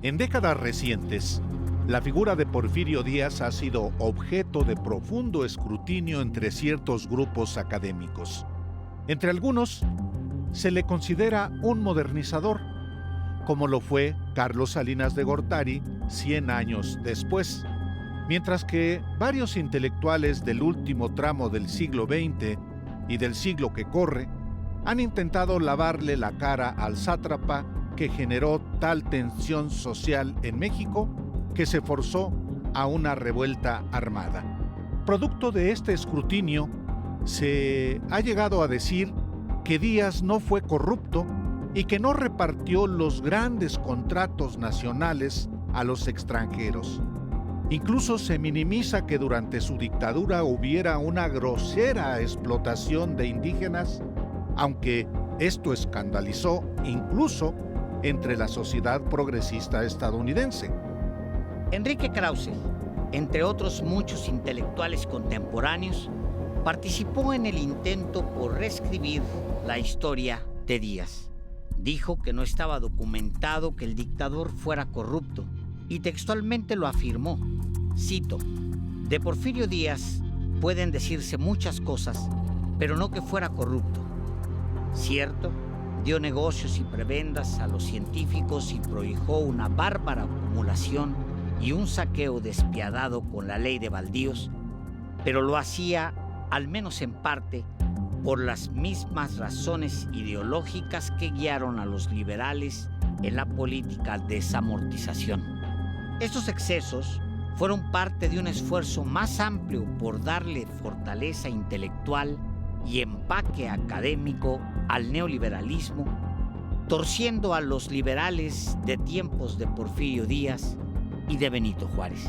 En décadas recientes, la figura de Porfirio Díaz ha sido objeto de profundo escrutinio entre ciertos grupos académicos. Entre algunos, se le considera un modernizador, como lo fue Carlos Salinas de Gortari 100 años después, mientras que varios intelectuales del último tramo del siglo XX y del siglo que corre han intentado lavarle la cara al sátrapa que generó tal tensión social en México que se forzó a una revuelta armada. Producto de este escrutinio, se ha llegado a decir que Díaz no fue corrupto y que no repartió los grandes contratos nacionales a los extranjeros. Incluso se minimiza que durante su dictadura hubiera una grosera explotación de indígenas, aunque esto escandalizó incluso entre la sociedad progresista estadounidense. Enrique Krause, entre otros muchos intelectuales contemporáneos, participó en el intento por reescribir la historia de Díaz. Dijo que no estaba documentado que el dictador fuera corrupto y textualmente lo afirmó. Cito: de Porfirio Díaz pueden decirse muchas cosas, pero no que fuera corrupto. Cierto, dio negocios y prebendas a los científicos y prohijó una bárbara acumulación y un saqueo despiadado con la ley de baldíos, pero lo hacía, al menos en parte, por las mismas razones ideológicas que guiaron a los liberales en la política de desamortización. Estos excesos fueron parte de un esfuerzo más amplio por darle fortaleza intelectual y empaque académico al neoliberalismo, torciendo a los liberales de tiempos de Porfirio Díaz y de Benito Juárez.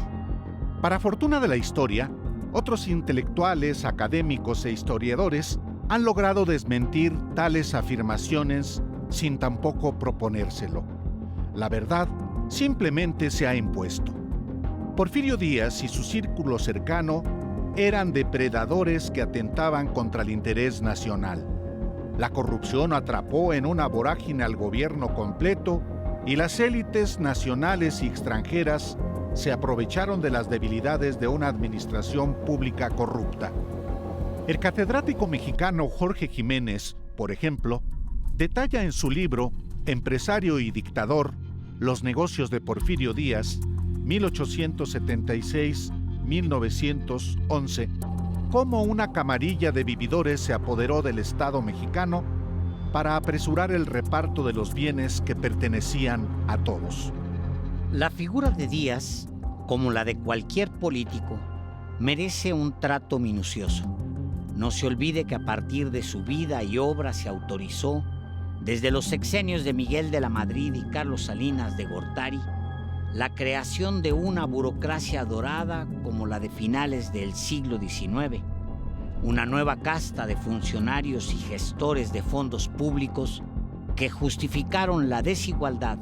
Para fortuna de la historia, otros intelectuales, académicos e historiadores han logrado desmentir tales afirmaciones sin tampoco proponérselo. La verdad simplemente se ha impuesto. Porfirio Díaz y su círculo cercano eran depredadores que atentaban contra el interés nacional. La corrupción atrapó en una vorágine al gobierno completo y las élites nacionales y extranjeras se aprovecharon de las debilidades de una administración pública corrupta. El catedrático mexicano Jorge Jiménez, por ejemplo, detalla en su libro Empresario y Dictador, los negocios de Porfirio Díaz, 1876-1911, cómo una camarilla de vividores se apoderó del Estado mexicano para apresurar el reparto de los bienes que pertenecían a todos. La figura de Díaz, como la de cualquier político, merece un trato minucioso. No se olvide que a partir de su vida y obra se autorizó, desde los sexenios de Miguel de la Madrid y Carlos Salinas de Gortari, la creación de una burocracia dorada como la de finales del siglo XIX, una nueva casta de funcionarios y gestores de fondos públicos que justificaron la desigualdad,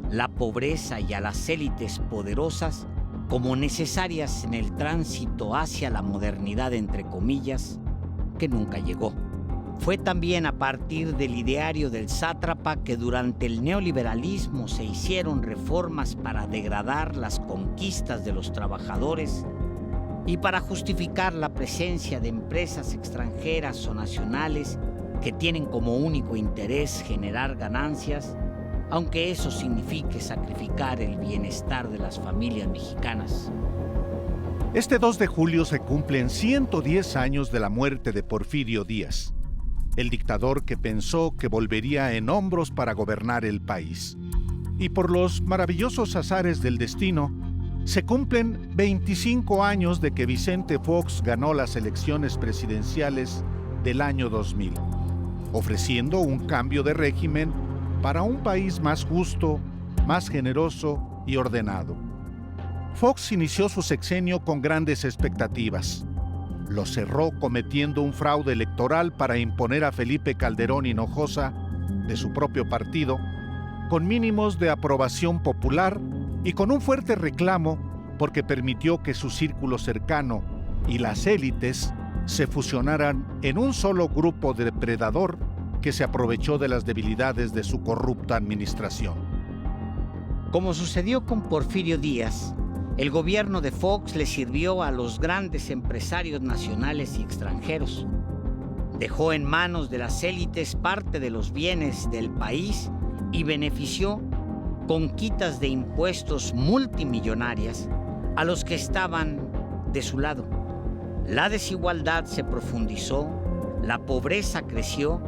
la pobreza y a las élites poderosas como necesarias en el tránsito hacia la modernidad, entre comillas, que nunca llegó. Fue también a partir del ideario del sátrapa que durante el neoliberalismo se hicieron reformas para degradar las conquistas de los trabajadores y para justificar la presencia de empresas extranjeras o nacionales que tienen como único interés generar ganancias, aunque eso signifique sacrificar el bienestar de las familias mexicanas. Este 2 de julio se cumplen 110 años de la muerte de Porfirio Díaz, el dictador que pensó que volvería en hombros para gobernar el país. Y por los maravillosos azares del destino, se cumplen 25 años de que Vicente Fox ganó las elecciones presidenciales del año 2000, ofreciendo un cambio de régimen para un país más justo, más generoso y ordenado. Fox inició su sexenio con grandes expectativas. Lo cerró cometiendo un fraude electoral para imponer a Felipe Calderón Hinojosa, de su propio partido, con mínimos de aprobación popular y con un fuerte reclamo porque permitió que su círculo cercano y las élites se fusionaran en un solo grupo depredador que se aprovechó de las debilidades de su corrupta administración. Como sucedió con Porfirio Díaz, el gobierno de Fox le sirvió a los grandes empresarios nacionales y extranjeros. Dejó en manos de las élites parte de los bienes del país y benefició con quitas de impuestos multimillonarias a los que estaban de su lado. La desigualdad se profundizó, la pobreza creció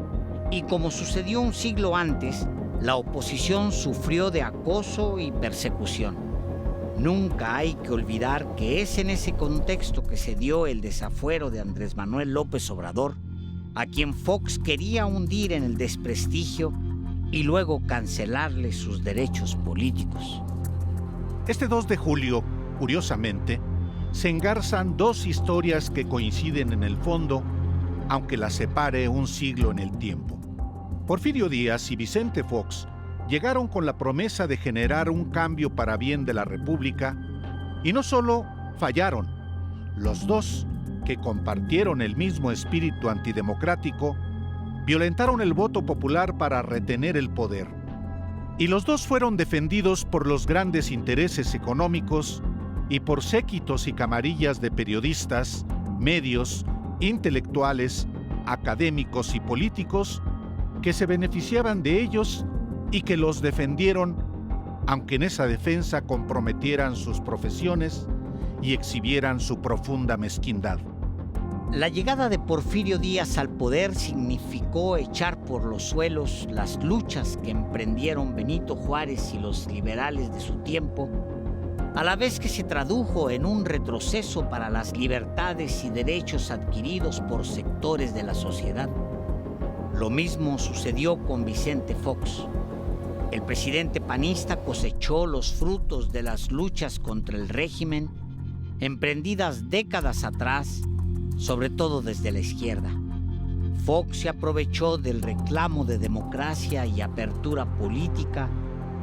y, como sucedió un siglo antes, la oposición sufrió de acoso y persecución. Nunca hay que olvidar que es en ese contexto que se dio el desafuero de Andrés Manuel López Obrador, a quien Fox quería hundir en el desprestigio y luego cancelarle sus derechos políticos. Este 2 de julio, curiosamente, se engarzan dos historias que coinciden en el fondo, aunque las separe un siglo en el tiempo. Porfirio Díaz y Vicente Fox llegaron con la promesa de generar un cambio para bien de la República y no solo fallaron, los dos, que compartieron el mismo espíritu antidemocrático, violentaron el voto popular para retener el poder. Y los dos fueron defendidos por los grandes intereses económicos y por séquitos y camarillas de periodistas, medios, intelectuales, académicos y políticos que se beneficiaban de ellos y que los defendieron, aunque en esa defensa comprometieran sus profesiones y exhibieran su profunda mezquindad. La llegada de Porfirio Díaz al poder significó echar por los suelos las luchas que emprendieron Benito Juárez y los liberales de su tiempo, a la vez que se tradujo en un retroceso para las libertades y derechos adquiridos por sectores de la sociedad. Lo mismo sucedió con Vicente Fox. El presidente panista cosechó los frutos de las luchas contra el régimen emprendidas décadas atrás, sobre todo desde la izquierda. Fox se aprovechó del reclamo de democracia y apertura política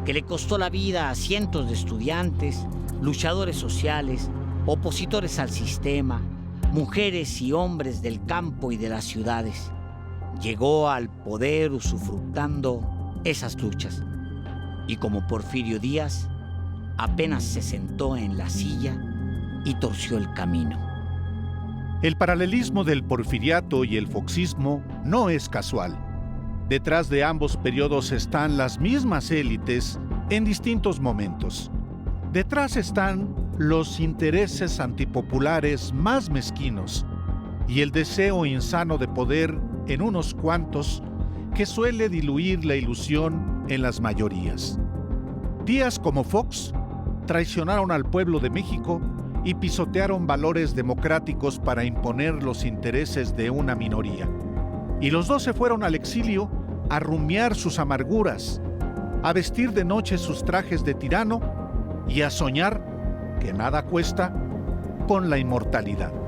que le costó la vida a cientos de estudiantes, luchadores sociales, opositores al sistema, mujeres y hombres del campo y de las ciudades. Llegó al poder usufructando esas luchas y, como Porfirio Díaz, apenas se sentó en la silla y torció el camino. El paralelismo del porfiriato y el foxismo no es casual. Detrás de ambos periodos están las mismas élites en distintos momentos. Detrás están los intereses antipopulares más mezquinos y el deseo insano de poder en unos cuantos que suele diluir la ilusión en las mayorías. Díaz, como Fox, traicionaron al pueblo de México y pisotearon valores democráticos para imponer los intereses de una minoría. Y los dos se fueron al exilio a rumiar sus amarguras, a vestir de noche sus trajes de tirano y a soñar, que nada cuesta, con la inmortalidad.